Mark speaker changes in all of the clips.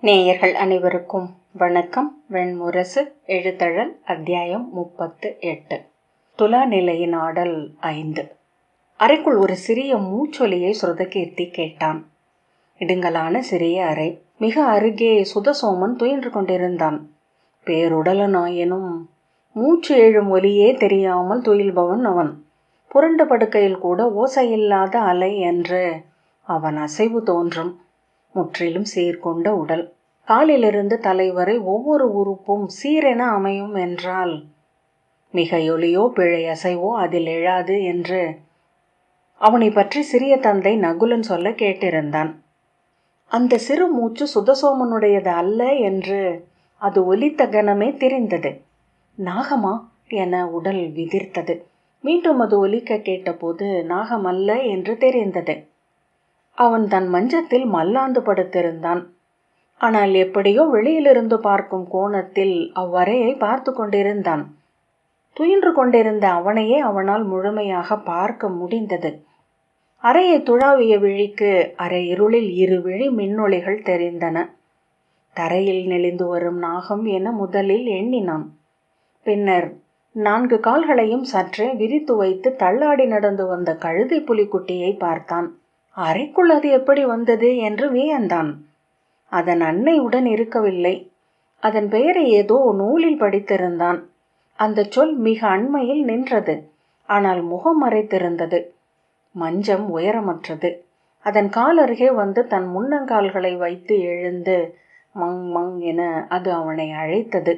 Speaker 1: நேயர்கள் அனைவருக்கும் வணக்கம். வெண்முரசு எழுத்தழல் அத்தியாயம் 38. துலா நிலையின் ஆடல் 5. அறைக்குள் ஒரு சிறிய மூச்சொலியை சுரதகீர்த்தி கேட்டான். இடுங்கலான சிறிய அறை. மிக அருகே சுதசோமன் துயின்று கொண்டிருந்தான். பேருடலனாயினும் மூச்சு எழும் ஒலியே தெரியாமல் துயில்பவன் அவன். புரண்ட படுக்கையில் கூட ஓசையில்லாத அலை என்று அவன் அசைவு தோன்றும். முற்றிலும் சீர்கொண்ட உடல். காலிலிருந்து தலைவரை ஒவ்வொரு உறுப்பும் சீரென அமையும் என்றால் மிகையொலியோ பிழை அசைவோ அதில் எழாது என்று அவனை பற்றி சிறிய தந்தை நகுலன் சொல்ல கேட்டிருந்தான். அந்த சிறு மூச்சு சுதசோமனுடையது அல்ல என்று அது ஒலித்த கணமே தெரிந்தது. நாகமா என உடல் விதிர்த்தது. மீண்டும் அது ஒலிக்க கேட்டபோது நாகமல்ல என்று தெரிந்தது. அவன் தன் மஞ்சத்தில் மல்லாந்து படுத்திருந்தான். ஆனால் எப்படியோ வெளியிலிருந்து பார்க்கும் கோணத்தில் அவ்வறையை பார்த்து கொண்டிருந்தான். துயின்று கொண்டிருந்த அவனையே அவனால் முழுமையாக பார்க்க முடிந்தது. அறையை துழாவிய விழிக்கு அரை இருளில் 2 விழி மின்னொளிகள் தெரிந்தன. தரையில் நெளிந்து வரும் நாகம் என முதலில் எண்ணினான். பின்னர் 4 கால்களையும் சற்றே விரித்து வைத்து தள்ளாடி நடந்து வந்த கழுதை புலிக்குட்டியை பார்த்தான். அறைக்குள் அது எப்படி வந்தது என்று வியந்தான். அதன் அன்னையுடன் இருக்கவில்லை. அதன் பெயரை ஏதோ நூலில் படித்திருந்தான். அந்த சொல் மிக அண்மையில் நின்றது. ஆனால் முகம் மறைத்திருந்தது. மஞ்சம் உயரமற்றது. அதன் கால் அருகே வந்து தன் முன்னங்கால்களை வைத்து எழுந்து மங் மங் என அது அவனை அழைத்தது.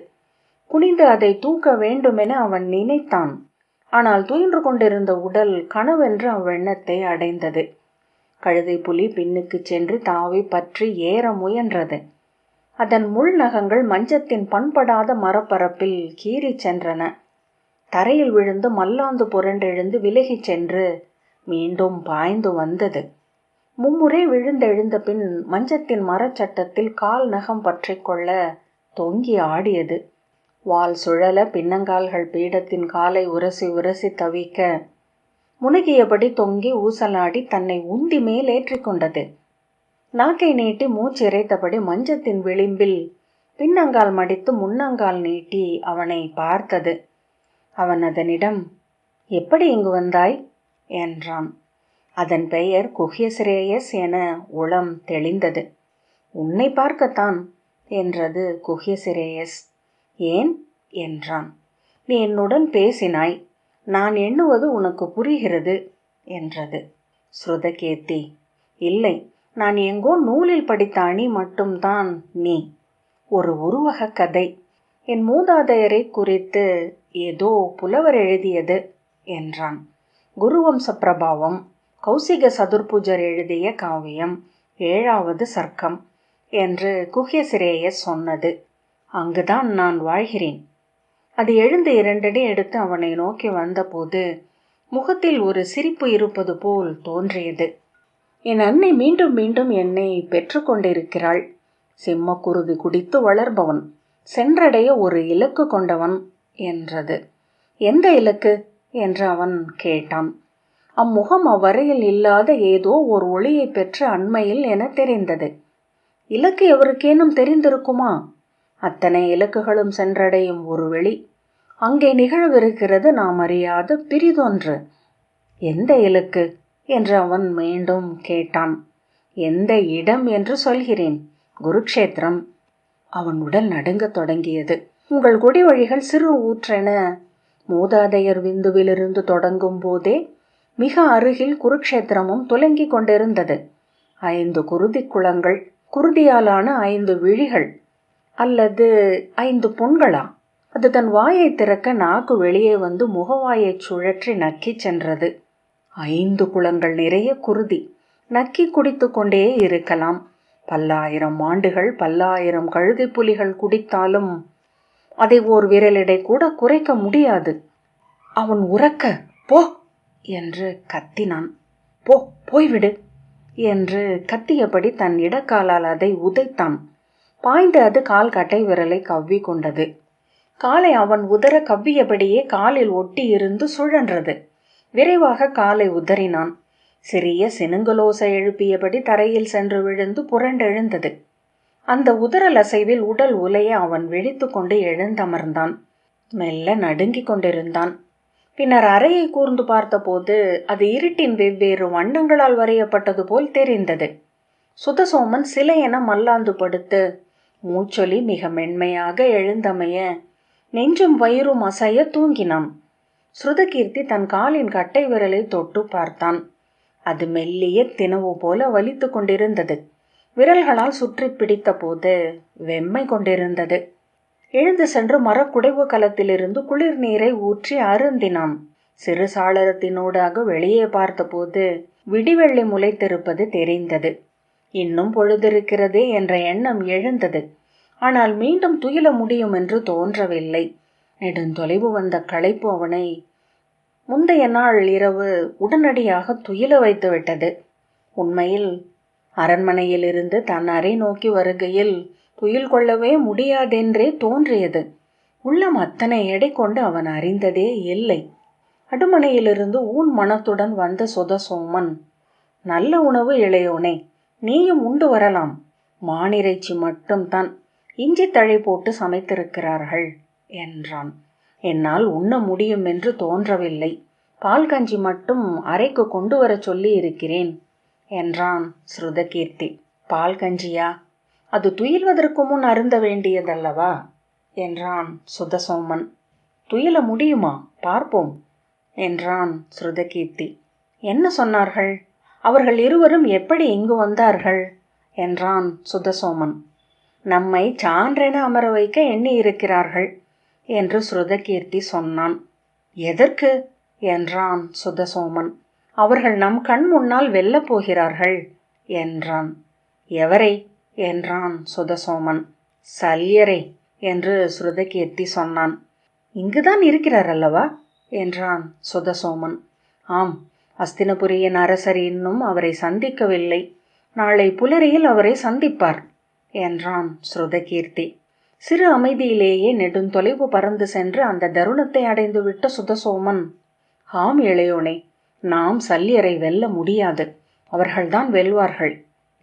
Speaker 1: குனிந்து அதை தூக்க வேண்டுமென அவன் நினைத்தான். ஆனால் துயின்று கொண்டிருந்த உடல் கனவென்று அவ்வெண்ணத்தை அடைந்தது. கழுதை புலி பின்னுக்கு சென்று தாவி பற்றி ஏற முயன்றது. அதன் முள் நகங்கள் மஞ்சத்தின் பண்படாத மரப்பரப்பில் கீறி சென்றன. தரையில் விழுந்து மல்லாந்து புரண்டெழுந்து விலகிச் சென்று மீண்டும் பாய்ந்து வந்தது. மும்முறை விழுந்தெழுந்த பின் மஞ்சத்தின் மரச்சட்டத்தில் கால் நகம் பற்றி கொள்ள தொங்கி ஆடியது. வால் சுழல பின்னங்கால்கள் பீடத்தின் காலை உரசி உரசி தவிக்க முனகியபடி தொங்கி ஊசலாடி தன்னை உந்தி மேல் ஏற்றிக்கொண்டது. நாக்கை நீட்டி மூச்சிறைத்தபடி மஞ்சத்தின் விளிம்பில் பின்னங்கால் மடித்து முன்னங்கால் நீட்டி அவனை பார்த்தது. அவன் அதனிடம், எப்படி இங்கு வந்தாய் என்றான். அதன் பெயர் குஹ்யசிரேயஸ் என உளம் தெளிந்தது. உன்னை பார்க்கத்தான் என்றது குஹ்யசிரேயஸ். ஏன் என்றான். நீ என்னுடன் பேசினாய். நான் எண்ணுவது உனக்கு புரிகிறது என்றது. ஸ்ருதகீர்த்தி, இல்லை, நான் எங்கோ நூலில் படித்த அணி மட்டும்தான் நீ. ஒரு உருவக கதை. என் மூதாதையரை குறித்து ஏதோ புலவர் எழுதியது என்றான். குருவம்ச பிரபாவம், கௌசிக சதுர்புஜர் எழுதிய காவியம், 7வது சர்க்கம் என்று குஹ்யசிரேயஸ் சொன்னது. அங்குதான் நான் வாழ்கிறேன். அது எழுந்து 2 அடி எடுத்து அவனை நோக்கி வந்தபோது முகத்தில் ஒரு சிரிப்பு இருப்பது போல் தோன்றியது. என் அன்னை மீண்டும் மீண்டும் என்னை பெற்றுக்கொண்டிருக்கிறாள். சிம்ம குருதி குடித்து வளர்பவன், சென்றடைய ஒரு இலக்கு கொண்டவன் என்றது. எந்த இலக்கு என்று அவன் கேட்டான். அம்முகம் அவ்வரையில் இல்லாத ஏதோ ஒரு ஒளியை பெற்ற அண்மையில் என தெரிந்தது. இலக்கு எவருக்கேனும் தெரிந்திருக்குமா? அத்தனை இலக்குகளும் சென்றடையும் ஒரு வெளி அங்கே நிகழவிருக்கிறது. நாம் அறியாத பிரிதொன்று. எந்த இலக்கு என்று அவன் மீண்டும் கேட்டான். எந்த இடம் என்று சொல்கிறேன். குருக்ஷேத்திரம். அவன் உடல் நடுங்கத் தொடங்கியது. உங்கள் கொடி வழிகள் சிறு ஊற்றென மூதாதையர் விந்துவிலிருந்து தொடங்கும் போதே மிக அருகில் குருக்ஷேத்திரமும் துலங்கி கொண்டிருந்தது. 5 குருதி குளங்கள், குருதியாலான 5 விழிகள், அல்லது 5 புண்களா? அது தன் வாயை திறக்க நாக்கு வெளியே வந்து முகவாயை சுழற்றி நக்கி சென்றது. 5 குளங்கள் நிறைய குருதி. நக்கி குடித்து கொண்டே இருக்கலாம். 1000 ஆண்டுகள் 1000 கழுதை புலிகள் குடித்தாலும் அதை ஓர் விரலிடை கூட குறைக்க முடியாது. அவன் உரக்க போ என்று கத்தினான். போய்விடு என்று கத்தியபடி தன் இடக்காலால் அதை உதைத்தான். பாய்ந்து அது கால் கட்டை விரலை கவ்வி கொண்டது. காலை அவன் உதற கவ்வியபடியே காலில் ஒட்டி இருந்து சுழன்றது. விரைவாக காலை உதறினான். சிறிய சினுங்கலோசை எழுப்பியபடி தரையில் சென்று விழுந்து புரண்டெழுந்தது. அந்த உதறல் அசைவில் உடல் உலைய அவன் விழித்து கொண்டு எழுந்தமர்ந்தான். மெல்ல நடுங்கிக் கொண்டிருந்தான். பின்னர் அறையை கூர்ந்து பார்த்தபோது அது இருட்டின் வெவ்வேறு வண்ணங்களால் வரையப்பட்டது போல் தெரிந்தது. சுதசோமன் சிலையென மல்லாந்து படுத்து மூச்சொலி மிக மென்மையாக எழுந்தமைய நெஞ்சும் வயிறும் அசைய தூங்கினான். ஸ்ருதகீர்த்தி தன் காலின் கட்டை விரலை தொட்டு பார்த்தான். அது மெல்லிய தினவு போல வலித்து கொண்டிருந்தது. விரல்களால் சுற்றி பிடித்த போது வெம்மை கொண்டிருந்தது. எழுந்து சென்று மரக்குடைவு கலத்திலிருந்து குளிர் நீரை ஊற்றி அருந்தினான். சிறு சாளரத்தினூடாக வெளியே பார்த்தபோது விடிவெள்ளி முளைத்திருப்பது தெரிந்தது. இன்னும் பொழுதிருக்கிறது என்ற எண்ணம் எழுந்தது. ஆனால் மீண்டும் துயில முடியும் என்று தோன்றவில்லை. நெடுந்தொலைவு வந்த களைப்பு அவனை முந்தைய நாள் இரவு உடனடியாக துயில வைத்துவிட்டது. உண்மையில் அரண்மனையிலிருந்து தன் அறை நோக்கி வருகையில் துயில் கொள்ளவே முடியாதென்றே தோன்றியது. உள்ளம் அத்தனை எடை கொண்டு அவன் அறிந்ததே இல்லை. அடுமனையிலிருந்து ஊன் மனத்துடன் வந்த சுதசோமன், நல்ல உணவு இளையோனே, நீயும் உண்டு வரலாம். மானிறைச்சி மட்டும்தான், இஞ்சி தழை போட்டு சமைத்திருக்கிறார்கள் என்றான். என்னால் உண்ண முடியும் என்று தோன்றவில்லை. பால் கஞ்சி மட்டும் அறைக்கு கொண்டு வர சொல்லி இருக்கிறேன் என்றான் ஸ்ருதகீர்த்தி. பால் கஞ்சியா? அது துயில்வதற்கு முன் அருந்த வேண்டியதல்லவா என்றான் சுதசோமன். துயில முடியுமா? பார்ப்போம் என்றான் ஸ்ருதகீர்த்தி. என்ன சொன்னார்கள்? அவர்கள் இருவரும் எப்படி இங்கு வந்தார்கள் என்றான் சுதசோமன். நம்மை சான்றென அமர வைக்க எண்ணி இருக்கிறார்கள் என்று ஸ்ருதகீர்த்தி சொன்னான். எதற்கு என்றான் சுதசோமன். அவர்கள் நம் கண் முன்னால் வெல்லப் போகிறார்கள் என்றான். எவரை என்றான் சுதசோமன். சல்யரை என்று ஸ்ருதகீர்த்தி சொன்னான். இங்குதான் இருக்கிறார் அல்லவா என்றான் சுதசோமன். ஆம், அஸ்தினபுரியின் அரசர் இன்னும் அவரை சந்திக்கவில்லை. நாளை புலரியில் அவரை சந்திப்பார் என்றான் ஸ்ருதகீர்த்தி. சிறு அமைதியிலேயே நெடுந்தொலைவு பறந்து சென்று அந்த தருணத்தை அடைந்துவிட்ட சுதசோமன், ஆம் இளையோனே, நாம் சல்யரை வெல்ல முடியாது, அவர்கள்தான் வெல்வார்கள்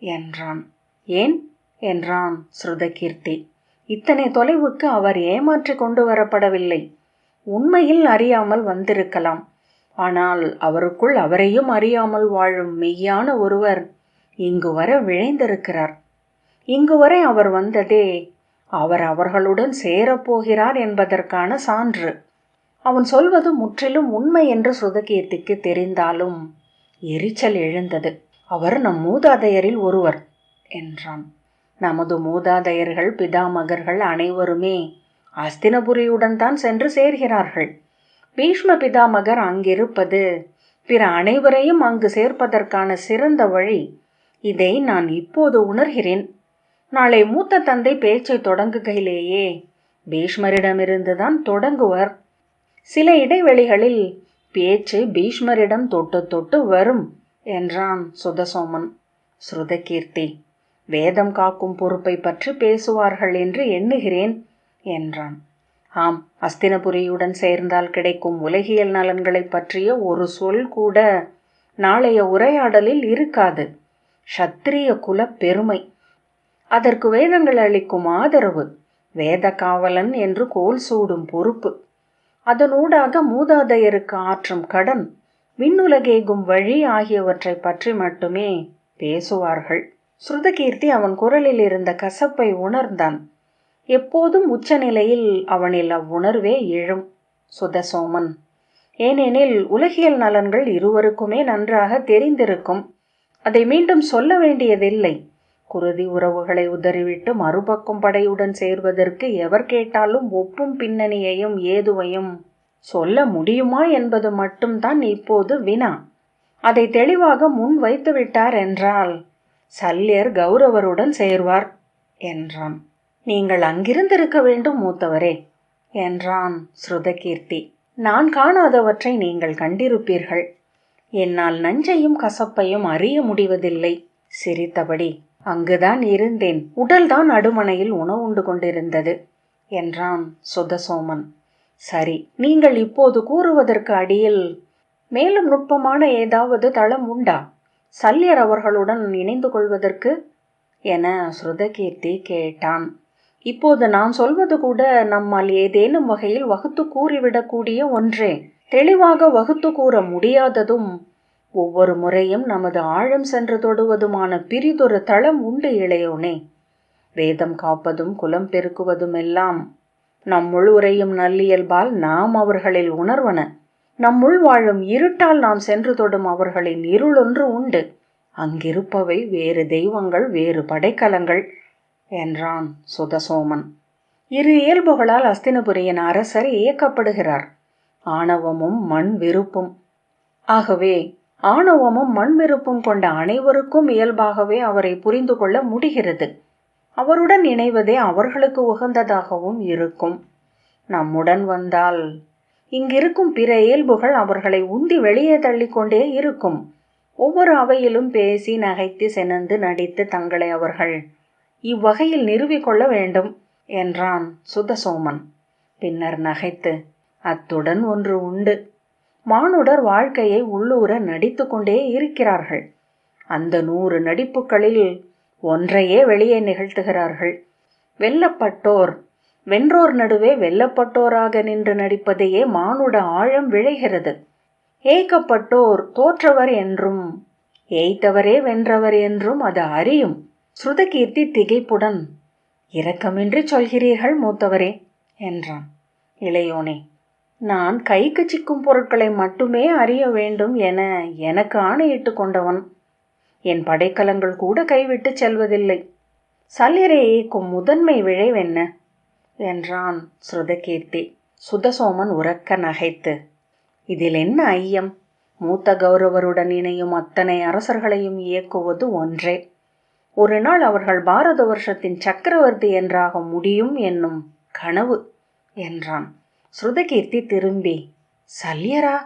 Speaker 1: என்றான். ஏன் என்றான் ஸ்ருதகீர்த்தி. இத்தனை தொலைவுக்கு அவர் ஏமாற்றி கொண்டு வரப்படவில்லை. உண்மையில் அறியாமல் வந்திருக்கலாம். ஆனால் அவருக்குள் அவரையும் அறியாமல் வாழும் மெய்யான ஒருவர் இங்கு வர விழைந்திருக்கிறார். இங்கு வரை அவர் வந்ததே அவர் அவர்களுடன் சேரப்போகிறார் என்பதற்கான சான்று. அவன் சொல்வது முற்றிலும் உண்மை என்று ஸ்ருதகீர்த்திக்கு தெரிந்தாலும் எரிச்சல் எழுந்தது. அவர் நம் மூதாதையரில் ஒருவர் என்றான். நமது மூதாதையர்கள் பிதாமகர்கள் அனைவருமே அஸ்தினபுரியுடன் தான் சென்று சேர்கிறார்கள். பீஷ்ம பிதாமகர் அங்கிருப்பது பிற அனைவரையும் அங்கு சேர்ப்பதற்கான சிறந்த வழி. இதை நான் இப்போது உணர்கிறேன். நாளை மூத்த தந்தை பேச்சை தொடங்குகையிலேயே பீஷ்மரிடமிருந்துதான் தொடங்குவர். சில இடைவெளிகளில் பேச்சு பீஷ்மரிடம் தொட்டு தொட்டு வரும் என்றான் சுதசோமன். ஸ்ருதகீர்த்தி, வேதம் காக்கும் பொறுப்பை பற்றி பேசுவார்கள் என்று எண்ணுகிறேன் என்றான். ஆம், அஸ்தினபுரியுடன் சேர்ந்தால் கிடைக்கும் உலகியல் நலன்களை பற்றிய ஒரு சொல் கூட நாளைய உரையாடலில் இருக்காது. க்ஷத்திரிய குல பெருமை, அதற்கு வேதங்கள் அளிக்கும் ஆதரவு, வேத காவலன் என்று கோல் சூடும் பொறுப்பு, அதனூடாக மூதாதையருக்கு ஆற்றும் கடன், விண்ணுலகேகும் வழி ஆகியவற்றை பற்றி மட்டுமே பேசுவார்கள். ஸ்ருதகீர்த்தி அவன் குரலில் இருந்த கசப்பை உணர்ந்தான். எப்போதும் உச்சநிலையில் அவனில் அவ்வுணர்வே எழும் சுதசோமன். ஏனெனில் உலகியல் நலன்கள் இருவருக்குமே நன்றாக தெரிந்திருக்கும். அதை மீண்டும் சொல்ல வேண்டியதில்லை. குருதி உறவுகளை உதறிவிட்டு மறுபக்கம் படையுடன் சேர்வதற்கு எவர் கேட்டாலும் ஒப்பும் பின்னணியையும் ஏதுவையும் சொல்ல முடியுமா என்பது மட்டும்தான் இப்போது வினா. அதை தெளிவாக முன் வைத்து விட்டார் என்றால் சல்யர் கௌரவருடன் சேர்வார் என்றான். நீங்கள் அங்கிருந்திருக்க வேண்டும் மூத்தவரே என்றான் ஸ்ருதகீர்த்தி. நான் காணாதவற்றை நீங்கள் கண்டிருப்பீர்கள். என்னால் நஞ்சையும் கசப்பையும் அறிய முடிவதில்லை. சிரித்தபடி, அங்குதான் இருந்தேன், உடல்தான் அடுமனையில் உணவுண்டு கொண்டிருந்தது என்றான் சுதசோமன். சரி, நீங்கள் இப்போது கூறுவதற்கு அடியில் மேலும் நுட்பமான ஏதாவது தளம் உண்டா? சல்யர் அவர்களுடன் இணைந்து கொள்வதற்கு என ஸ்ருதகீர்த்தி கேட்டான். இப்போது நான் சொல்வது கூட நம்மால் ஏதேனும் வகையில் வகுத்து கூறிவிடக்கூடிய ஒன்றே. தெளிவாக வகுத்து கூற முடியாததும் ஒவ்வொரு முறையும் நமது ஆழம் சென்று தொடுவதுமான பிரிதொரு தளம் உண்டு இளையோனே. வேதம் காப்பதும் குலம் பெருக்குவதுமெல்லாம் நம்முள் உரையும் நல்லியல்பால் நாம் அவர்களில் உணர்வன. நம்முள் வாழும் இருட்டால் நாம் சென்று தொடும் அவர்களின் இருளொன்று உண்டு. அங்கிருப்பவை வேறு தெய்வங்கள், வேறு படைக்கலங்கள் என்றான் சுதசோமன். இரு இயல்புகளால் அஸ்தினபுரியின் அரசர் இயக்கப்படுகிறார், ஆணவமும் மண் விருப்பும். ஆகவே ஆணவமும் மண் விருப்பும் கொண்ட அனைவருக்கும் இயல்பாகவே அவரை புரிந்து கொள்ள முடிகிறது. அவருடன் இணைவதே அவர்களுக்கு உகந்ததாகவும் இருக்கும். நம்முடன் வந்தால் இங்கிருக்கும் பிற இயல்புகள் அவர்களை உந்தி வெளியே தள்ளிக்கொண்டே இருக்கும். ஒவ்வொரு அவையிலும் பேசி நகைத்து செனந்து நடித்து தங்களை அவர்கள் இவ்வகையில் நிறுவிக்கொள்ள வேண்டும் என்றான் சுதசோமன். பின்னர் நகைத்து, அத்துடன் ஒன்று உண்டு. மானுடர் வாழ்க்கையை உள்ளூர நடித்து கொண்டே இருக்கிறார்கள். அந்த 100 நடிப்புகளில் ஒன்றையே வெளியே நிகழ்த்துகிறார்கள். வெல்லப்பட்டோர் வென்றோர் நடுவே வெல்லப்பட்டோராக நின்று நடிப்பதையே மானுட ஆழம் விளைகிறது. ஏய்க்கப்பட்டோர் தோற்றவர் என்றும் ஏய்த்தவரே வென்றவர் என்றும் அது அறியும். ஸ்ருதகீர்த்தி திகைப்புடன், இரக்கமின்றி சொல்கிறீர்கள் மூத்தவரே என்றான். இளையோனே, நான் கைக்கு சிக்கும் பொருட்களை மட்டுமே அறிய வேண்டும் என எனக்கு ஆணையிட்டு கொண்டவன். என் படைக்கலங்கள் கூட கைவிட்டு செல்வதில்லை. சல்லியரை இயக்கும் முதன்மை விளைவென்ன என்றான் ஸ்ருதகீர்த்தி. சுதசோமன் உரக்க நகைத்து, இதில் என்ன ஐயம்? மூத்த கௌரவருடன் இணையும் அத்தனை அரசர்களையும் இயக்குவது ஒன்றே. ஒரு நாள் அவர்கள் பாரத வருஷத்தின் சக்கரவர்த்தி என்றாக முடியும் என்னும் கனவு என்றான். ஸ்ருதகீர்த்தி திரும்பி, சல்லியரா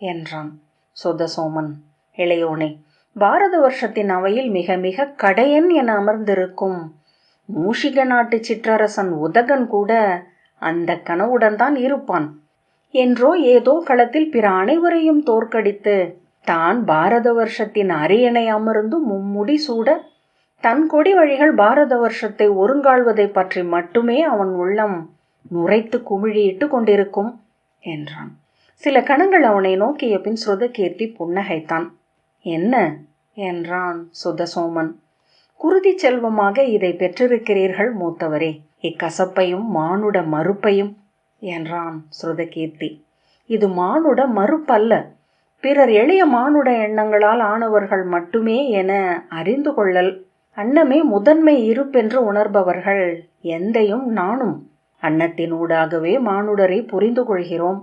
Speaker 1: என்றான். சுதசோமன், இளையோனே, பாரத வருஷத்தின் அவையில் மிக மிக கடையன் என அமர்ந்திருக்கும் மூஷிக நாட்டு சிற்றரசன் உதகன் கூட அந்த கனவுடன் தான் இருப்பான். என்றோ ஏதோ களத்தில் பிற அனைவரையும் தோற்கடித்து தான் பாரத வருஷத்தின் அரியணை அமர்ந்து மும்முடி சூட தன் கொடி வழிகள் பாரத வருஷத்தை ஒருங்காள்வதை பற்றி மட்டுமே அவன் உள்ளம் நுரைத்து குமிழியிட்டு கொண்டிருக்கும் என்றான். சில கணங்கள் அவனை நோக்கிய பின் ஸ்ருதகீர்த்தி புன்னகைத்தான். என்ன என்றான் சுதசோமன். குருதி செல்வமாக இதை பெற்றிருக்கிறீர்கள் மூத்தவரே, இக்கசப்பையும் மானுட மறுப்பையும் என்றான் ஸ்ருதகீர்த்தி. இது மானுட மறுப்பல்ல, பிறர் எளிய மானுட எண்ணங்களால் ஆனவர்கள் மட்டுமே என அறிந்து கொள்ளல். அன்னமே முதன்மை இருப்பென்று உணர்பவர்கள் எந்தையும் நானும் அன்னத்தினூடாகவே மானுடரை புரிந்து கொள்கிறோம்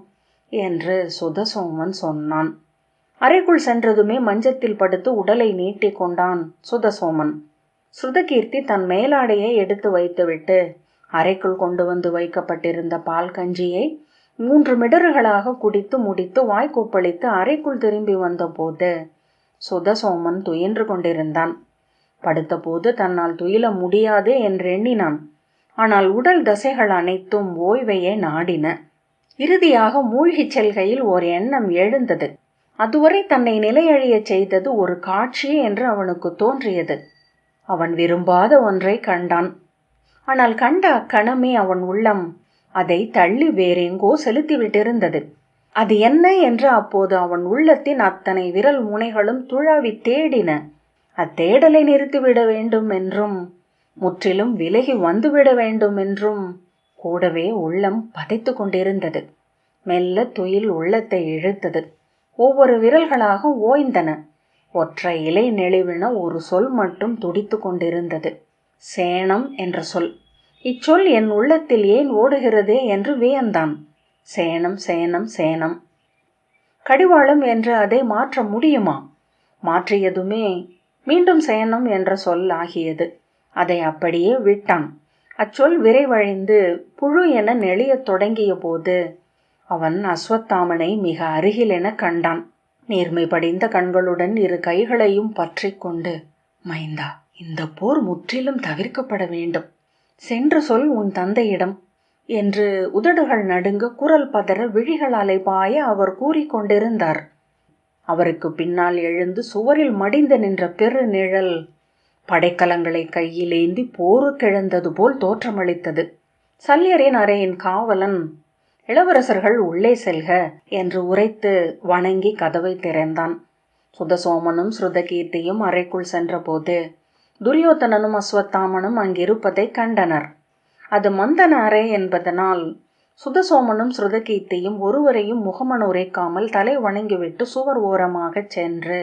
Speaker 1: என்று சுதசோமன் சொன்னான். அறைக்குள் சென்றதுமே மஞ்சத்தில் படுத்து உடலை நீட்டி கொண்டான் சுதசோமன். ஸ்ருதகீர்த்தி தன் மேலாடையை எடுத்து வைத்துவிட்டு அறைக்குள் கொண்டு வந்து வைக்கப்பட்டிருந்த பால் கஞ்சியை 3 மிடறுகளாக குடித்து முடித்து வாய்க்கூப்பளித்து அறைக்குள் திரும்பி வந்தபோது சுதசோமன் துயின்று கொண்டிருந்தான். படுத்தபோது தன்னால் துயில முடியாது என்றெண்ணினான். ஆனால் உடல் தசைகள் அனைத்தும் ஓய்வையே நாடின. இறுதியாக மூழ்கிச் செல்கையில் ஓர் எண்ணம் எழுந்தது. அதுவரை தன்னை நிலையழியச் செய்தது ஒரு காட்சி என்று அவனுக்கு தோன்றியது. அவன் விரும்பாத ஒன்றை கண்டான். ஆனால் கண்ட அக்கணமே அவன் உள்ளம் அதை தள்ளி வேறெங்கோ செலுத்திவிட்டிருந்தது. அது என்ன என்று அப்போது அவன் உள்ளத்தின் அத்தனை விரல் முனைகளும் துழாவி தேடின. அத்தேடலை நிறுத்திவிட வேண்டும் என்றும் முற்றிலும் விலகி வந்துவிட வேண்டும் என்றும் கூடவே உள்ளம் பதைத்து கொண்டிருந்தது. மெல்ல துயில் உள்ளத்தை இழுத்தது. ஒவ்வொரு விரல்களாக ஓய்ந்தன. ஒற்றை இலை நெளிவின ஒரு சொல் மட்டும் துடித்து கொண்டிருந்தது. சேணம் என்ற சொல். இச்சொல் என் உள்ளத்தில் ஏன் ஓடுகிறதே என்று வியந்தான். சேணம் சேணம் சேணம். கடிவாளம் என்று அதை மாற்ற முடியுமா? மாற்றியதுமே மீண்டும் சேணம் என்ற சொல் ஆகியது. அதை அப்படியே விட்டான். அச்சொல் விரைவழிந்து புழு என நெளியத் தொடங்கிய போது அவன் அஸ்வத்தாமனை மிக அருகில் என கண்டான். நேர்மை படிந்த கண்களுடன் 2 கைகளையும் பற்றி கொண்டு, மைந்தா, இந்த போர் முற்றிலும் தவிர்க்கப்பட வேண்டும். சென்று சொல் உன் தந்தையிடம் என்று உதடுகள் நடுங்க குரல் பதற விழிகள் அலைபாய அவர் கூறிக்கொண்டிருந்தார். அவருக்கு பின்னால் எழுந்து சுவரில் மடிந்து நின்ற பெரு நிழல் படைக்கலங்களை கையிலேந்தி போருக்கெழுந்தது போல் தோற்றமளித்தது. சல்லியரின் அறையின் காவலன் இளவரசர்கள் உள்ளே செல்க என்று உரைத்து வணங்கி கதவை திறந்தான். சுதசோமனும் ஸ்ருதகீர்த்தியும் அறைக்குள் சென்றபோது துரியோதனனும் அஸ்வத்தாமனும் அங்கிருப்பதை கண்டனர். அது மந்தன அறை என்பதனால் சுதசோமனும் ஸ்ருதகீர்த்தியும் ஒருவரையும் முகமன் உரைக்காமல் தலை வணங்கிவிட்டு சுவர் ஓரமாகச் சென்று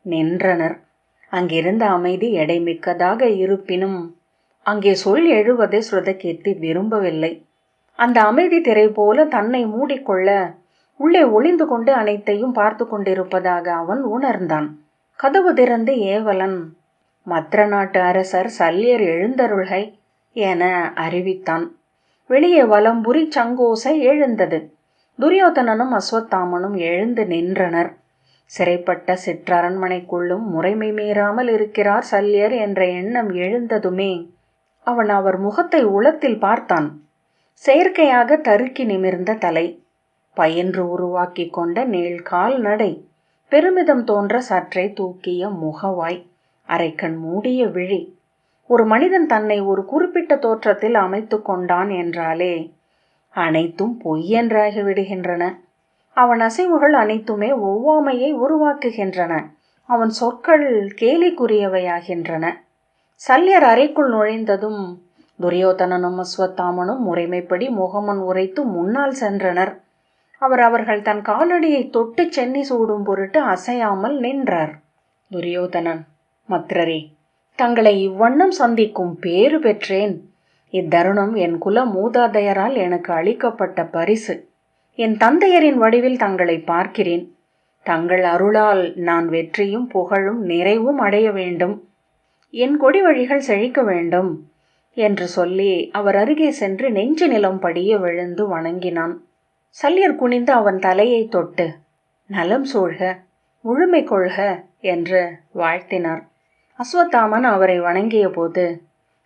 Speaker 1: நின்றனர். அங்கிருந்த அமைதி எடைமிக்கதாக இருப்பினும் அங்கே சொல் எழுவதை ஸ்ருதகீர்த்தி விரும்பவில்லை. அந்த அமைதி திரை போல தன்னை மூடிக்கொள்ள உள்ளே ஒளிந்து கொண்டு அனைத்தையும் பார்த்து கொண்டிருப்பதாக அவன் உணர்ந்தான். கதவு திறந்து ஏவலன் மற்ற நாட்டு அரசர் சல்லியர் எழுந்தருள்கை என அறிவித்தான். வெளியே வலம்புரி சங்கோசை எழுந்தது. துரியோதனனும் அஸ்வத்தாமனும் எழுந்து நின்றனர். சிறைப்பட்ட சிற்றரண்மனைக்குள்ளும் முறைமை மீறாமல் இருக்கிறார் சல்லியர் என்ற எண்ணம் எழுந்ததுமே அவன் அவர் முகத்தை உளத்தில் பார்த்தான். செயற்கையாக தருக்கி நிமிர்ந்த தலை, பயின்று உருவாக்கி கொண்ட நீள்கால் நடை, பெருமிதம் தோன்ற சற்றே தூக்கிய முகவாய், அரைக்கண் மூடிய விழி. ஒரு மனிதன் தன்னை ஒரு குறிப்பிட்ட தோற்றத்தில் அமைத்து கொண்டான் என்றாலே அனைத்தும் பொய்யென்றாகி விடுகின்றன. அவன் அசைவுகள் அனைத்துமே ஒவ்வாமையை உருவாக்குகின்றன. அவன் சொற்கள் கேலிக்குரியவையாகின்றன. சல்லியர் அறைக்குள் நுழைந்ததும் துரியோதனனும் அஸ்வத்தாமனும் முறைமைப்படி முகமன் உரைத்து முன்னால் சென்றனர். அவர்கள் தன் காலடியை தொட்டு சென்னி சூடும் பொருட்டு அசையாமல் நின்றார். துரியோதனன், மத்ரரே, தங்களை இவ்வண்ணம் சந்திக்கும் பேறு பெற்றேன். இத்தருணம் என் குல மூதாதையரால் எனக்கு அளிக்கப்பட்ட பரிசு. என் தந்தையரின் வடிவில் தங்களை பார்க்கிறேன். தங்கள் அருளால் நான் வெற்றியும் புகழும் நிறைவும் அடைய வேண்டும். என் கொடி வழிகள் செழிக்க வேண்டும் என்று சொல்லி அவர் அருகே சென்று நெஞ்சு நிலம் படிய விழுந்து வணங்கினான். சல்லியர் குனிந்து அவன் தலையை தொட்டு நலம் சூழ்க, முழுமை கொள்க என்று வாழ்த்தினார். அஸ்வத்தாமன் அவரை வணங்கிய போது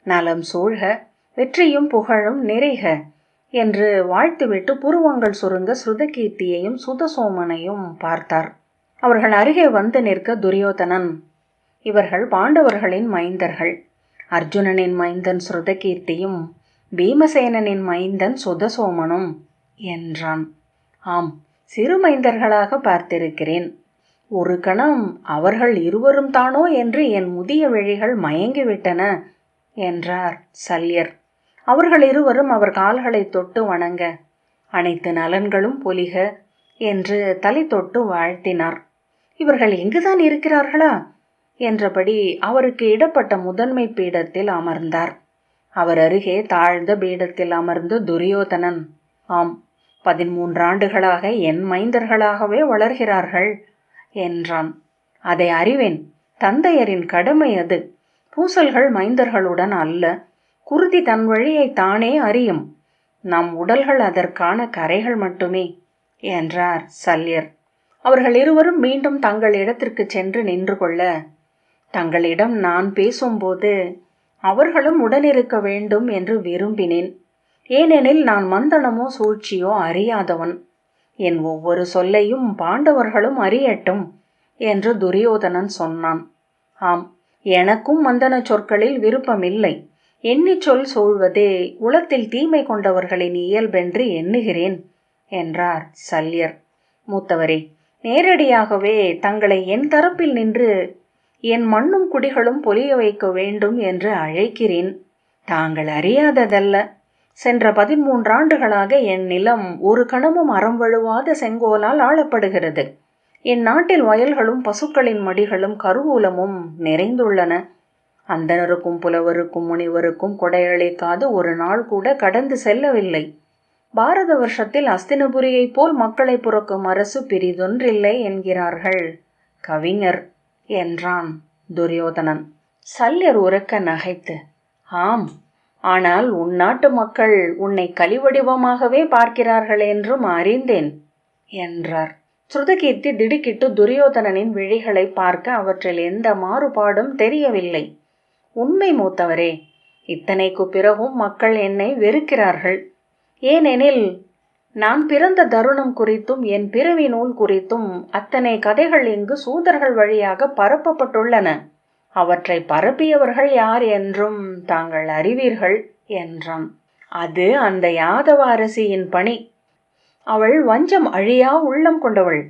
Speaker 1: நலம் சூழ்க, வெற்றியும் புகழும் நிறைக என்று வாழ்த்துவிட்டு புருவங்கள் சுருங்க ஸ்ருதகீர்த்தியையும் சுதசோமனையும் பார்த்தார். அவர்கள் அருகே வந்து நிற்க துரியோதனன், இவர்கள் பாண்டவர்களின் மைந்தர்கள். அர்ஜுனனின் மைந்தன் ஸ்ருதகீர்த்தியும் பீமசேனனின் மைந்தன் சுதசோமனும் என்றான். ஆம், சிறு மைந்தர்களாக பார்த்திருக்கிறேன். ஒரு கணம் அவர்கள் இருவரும் தானோ என்று என் முதிய விழிகள் மயங்கிவிட்டன என்றார் சல்லியர். அவர்கள் இருவரும் அவர் கால்களை தொட்டு வணங்க அனைத்து நலன்களும் பொலிக என்று தலை தொட்டு வாழ்த்தினார். இவர்கள் எங்குதான் இருக்கிறார்களா என்றபடி அவருக்கு இடப்பட்ட முதன்மை பீடத்தில் அமர்ந்தார். அவர் அருகே தாழ்ந்த பீடத்தில் அமர்ந்து துரியோதனன், ஆம், 13 ஆண்டுகளாக என் மைந்தர்களாகவே வளர்கிறார்கள் என்றான். அதை அறிவேன். தந்தையரின் கடமை அது. பூசல்கள் மைந்தர்களுடன் அல்ல. குருதி தன் வழியை தானே அறியும். நம் உடல்கள் அதற்கான கரைகள் மட்டுமே என்றார் சல்லியர். அவர்கள் இருவரும் மீண்டும் தங்கள் இடத்திற்கு சென்று நின்று கொள்ள, தங்களிடம் நான் பேசும்போது அவர்களும் உடனிருக்க வேண்டும் என்று விரும்பினேன். ஏனெனில் நான் மந்தனமோ சூழ்ச்சியோ அறியாதவன். என் ஒவ்வொரு சொல்லையும் பாண்டவர்களும் அறியட்டும் என்று துரியோதனன் சொன்னான். ஆம், எனக்கும் மந்தன சொற்களில் விருப்பமில்லை. எண்ணிச் சொல் சூழ்வதே உளத்தில் தீமை கொண்டவர்களின் இயல்பென்று எண்ணுகிறேன் என்றார் சல்லியர். மூத்தவரே, நேரடியாகவே தங்களை என் தரப்பில் நின்று என் மண்ணும் குடிகளும் பொலிய வைக்க வேண்டும் என்று அழைக்கிறேன். தாங்கள் அறியாததல்ல. சென்ற 13 ஆண்டுகளாக என் நிலம் ஒரு கணமும் அறம் வழுவாத செங்கோலால் ஆளப்படுகிறது. என் நாட்டில் வயல்களும் பசுக்களின் மடிகளும் கருவூலமும் நிறைந்துள்ளன. அந்தணருக்கும் புலவருக்கும் முனிவருக்கும் கொடையளிக்காது ஒரு நாள் கூட கடந்து செல்லவில்லை. பாரத வருஷத்தில் அஸ்தினபுரியைப் போல் மக்களை புறக்கும் அரசு பிரிதொன்றில்லை என்கிறார்கள் கவிஞர் என்றான் துரியோதனன். சல்லியர் உரக்க நகைத்து, ஆம், ஆனால் உன் நாட்டு மக்கள் உன்னை கலிவடிவமாகவே பார்க்கிறார்கள் என்றும் அறிந்தேன் என்றார். ஸ்ருதகீர்த்தி திடுக்கிட்டு துரியோதனனின் விழிகளை பார்க்க அவற்றில் எந்த மாறுபாடும் தெரியவில்லை. உண்மை மூத்தவரே, இத்தனைக்கு பிறகும் மக்கள் என்னை வெறுக்கிறார்கள். ஏனெனில் நான் பிறந்த தருணம் குறித்தும் என் பிறவி நூல் குறித்தும் அத்தனை கதைகள் இங்கு சூதர்கள் வழியாக பரப்பப்பட்டுள்ளன. அவற்றை பரப்பியவர்கள் யார் என்றும் தாங்கள் அறிவீர்கள் என்றான். அது அந்த யாதவ அரசியின் பணி. அவள் வஞ்சம் அழியா உள்ளம் கொண்டவள்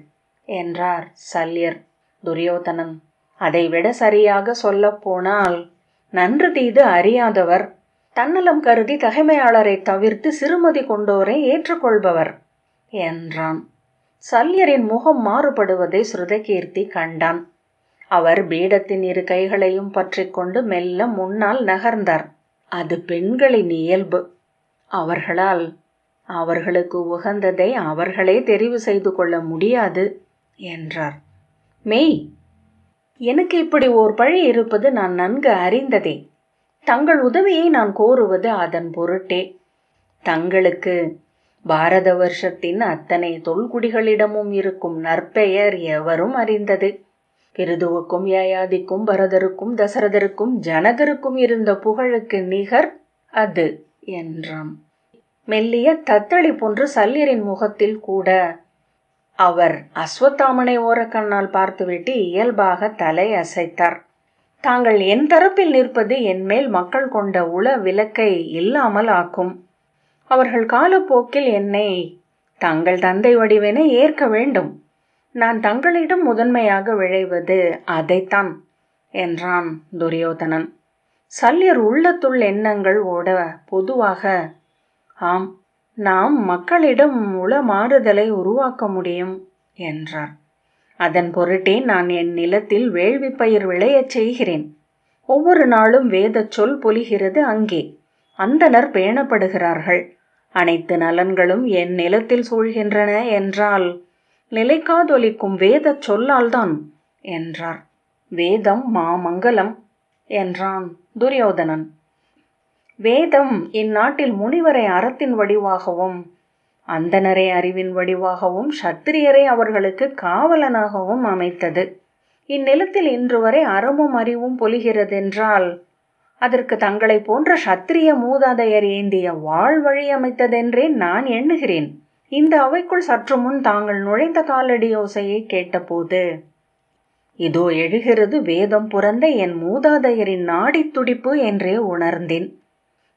Speaker 1: என்றார் சல்யர். துரியோதனன், அதைவிட சரியாக சொல்ல போனால் நன்று தீது அறியாதவர், தன்னலம் கருதி தகைமையாளரை தவிர்த்து சிறுமதி கொண்டோரை ஏற்றுக்கொள்பவர் என்றான். சல்யரின் முகம் மாறுபடுவதை ஸ்ருதகீர்த்தி கண்டான். அவர் பீடத்தின் இரு கைகளையும் பற்றி கொண்டு மெல்ல முன்னால் நகர்ந்தார். அது பெண்களின் இயல்பு. அவர்களால் அவர்களுக்கு உகந்ததை அவர்களே தெரிவு செய்து கொள்ள முடியாது என்றார். மெய், எனக்கு இப்படி ஓர் பழி இருப்பது நான் நன்கு அறிந்ததே. தங்கள் உதவியை நான் கோருவது அதன் பொருட்டே. தங்களுக்கு பாரத வருஷத்தின் அத்தனை தொல்குடிகளிடமும் இருக்கும் நற்பெயர் எவரும் அறிந்தது. பிருதுவுக்கும் யயாதிக்கும் பரதருக்கும் தசரதருக்கும் ஜனகருக்கும் இருந்த புகழுக்கு நிகர் அது என்றான். மெல்லிய தத்தளி போன்று சல்யரின் முகத்தில் கூட. அவர் அஸ்வத்தாமனை ஓரக்கண்ணால் பார்த்துவிட்டு இயல்பாக தலை அசைத்தார். தாங்கள் என் தரப்பில் நிற்பது என்மேல் மக்கள் கொண்ட உள விலக்கை இல்லாமல் ஆக்கும். அவர்கள் காலப்போக்கில் என்னை தங்கள் தந்தை வடிவென ஏற்க வேண்டும். நான் தங்களிடம் முதன்மையாக விழைவது அதைத்தான் என்றான் துரியோதனன். சல்யர் உள்ளத்துள் எண்ணங்கள் ஓட பொதுவாக, ஆம், நாம் மக்களிடம் உள மாறுதலை உருவாக்க முடியும் என்றார். அதன் பொருட்டே நான் என் நிலத்தில் வேள்வி பயிர் விளையச் செய்கிறேன். ஒவ்வொரு நாளும் வேதச் சொல் பொலிகிறது அங்கே. அந்தனர் பேணப்படுகிறார்கள். அனைத்து நலன்களும் என் நிலத்தில் சூழ்கின்றன என்றால் நிலைக்காதொலிக்கும் வேதச் சொல்லால்தான் என்றார். வேதம் மாமங்கலம் என்றான் துரியோதனன். வேதம் இந்நாட்டில் முனிவரை அறத்தின் வடிவாகவும், அந்தனரை அறிவின் வடிவாகவும், சத்திரியரை அவர்களுக்கு காவலனாகவும் அமைத்தது. இந்நிலத்தில் இன்று வரை அறமும் அறிவும் பொலிகிறதென்றால் அதற்கு தங்களை போன்ற சத்திரிய மூதாதையர் ஏந்திய வாழ் வழி அமைத்ததென்றே நான் எண்ணுகிறேன். இந்த அவைக்குள் சற்று முன் தாங்கள் நுழைந்த காலடி யோசையை கேட்டபோது, இதோ எழுகிறது வேதம் புரந்த என் மூதாதையரின் நாடி துடிப்பு என்றே உணர்ந்தேன்.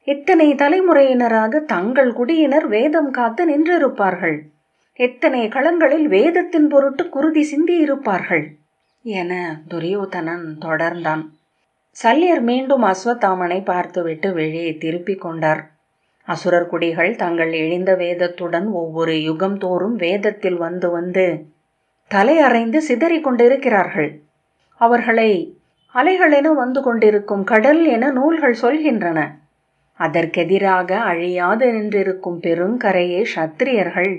Speaker 1: எத்தனை தலைமுறையினராக தங்கள் குடியினர் வேதம் காத்து நின்றிருப்பார்கள். எத்தனை களங்களில் வேதத்தின் பொருட்டு குருதி சிந்தியிருப்பார்கள் என துரியோதனன் தொடர்ந்தான். சல்யர் மீண்டும் அஸ்வத்தாமனை பார்த்துவிட்டு வெளியே திருப்பிக் கொண்டார். அசுரர் குடிகள் தங்கள் எழிந்த வேதத்துடன் ஒவ்வொரு யுகம் தோறும் வேதத்தில் வந்து வந்து தலையறைந்து சிதறி கொண்டிருக்கிறார்கள். அவர்களை அலைகளென வந்து கொண்டிருக்கும் கடல் என நூல்கள் சொல்கின்றன. அதற்கெதிராக அழியாது நின்றிருக்கும் பெருங்கரையே சத்திரியர்கள்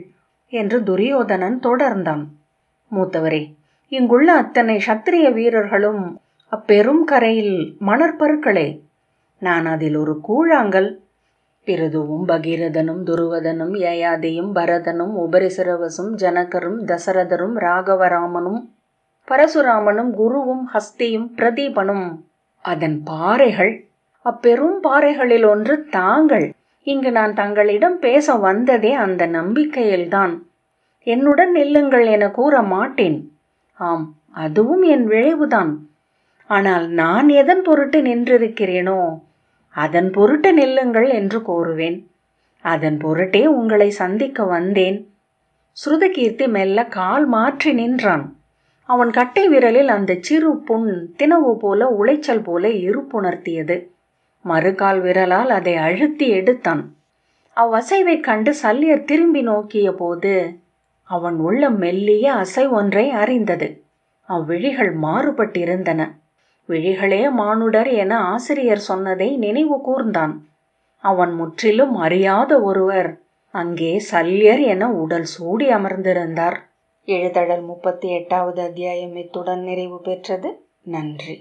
Speaker 1: என்று துரியோதனன் தொடர்ந்தான். மூத்தவரே, இங்குள்ள அத்தனை சத்திரிய வீரர்களும் அப்பெரும் கரையில் மணற்பருக்களே. நான் அதில் ஒரு கூழாங்கல். பிருதுவும் பகீரதனும் துருவதனும் யயாதியும் பரதனும் உபரிசிரவசும் ஜனகரும் தசரதரும் ராகவராமனும் பரசுராமனும் குருவும் ஹஸ்தியும் பிரதீபனும் அதன் பாறைகள். அப்பெரும் பாறைகளில் ஒன்று தாங்கள். இங்கு நான் தங்களிடம் பேச வந்ததே அந்த நம்பிக்கையில்தான். என்னுடன் நில்லுங்கள் என கூற மாட்டேன். ஆம், அதுவும் என் விளைவுதான். ஆனால் நான் எதன் பொருட்டு நின்றிருக்கிறேனோ அதன் பொருட்டு நில்லுங்கள் என்று கோருவேன். அதன் பொருட்டே உங்களை சந்திக்க வந்தேன். ஸ்ருதகீர்த்தி மெல்ல கால் மாற்றி நின்றான். அவன் கட்டை விரலில் அந்த சிறு புண் தினவு போல உளைச்சல் போல இருப்புணர்த்தியது. மறுகால் விரலால் அதை அழுத்தி எடுத்தான். அவ்வசைவைக் கண்டு சல்யர் திரும்பி நோக்கிய போது அவன் உள்ள மெல்லிய அசை ஒன்றை அறிந்தது. அவ்விழிகள் மாறுபட்டிருந்தன. விழிகளே மானுடர் என ஆசிரியர் சொன்னதை நினைவு கூர்ந்தான். அவன் முற்றிலும் அறியாத ஒருவர் அங்கே சல்யர் என உடல் சூடி அமர்ந்திருந்தார். எழுதடல் 38வது அத்தியாயம் இத்துடன் நிறைவு பெற்றது. நன்றி.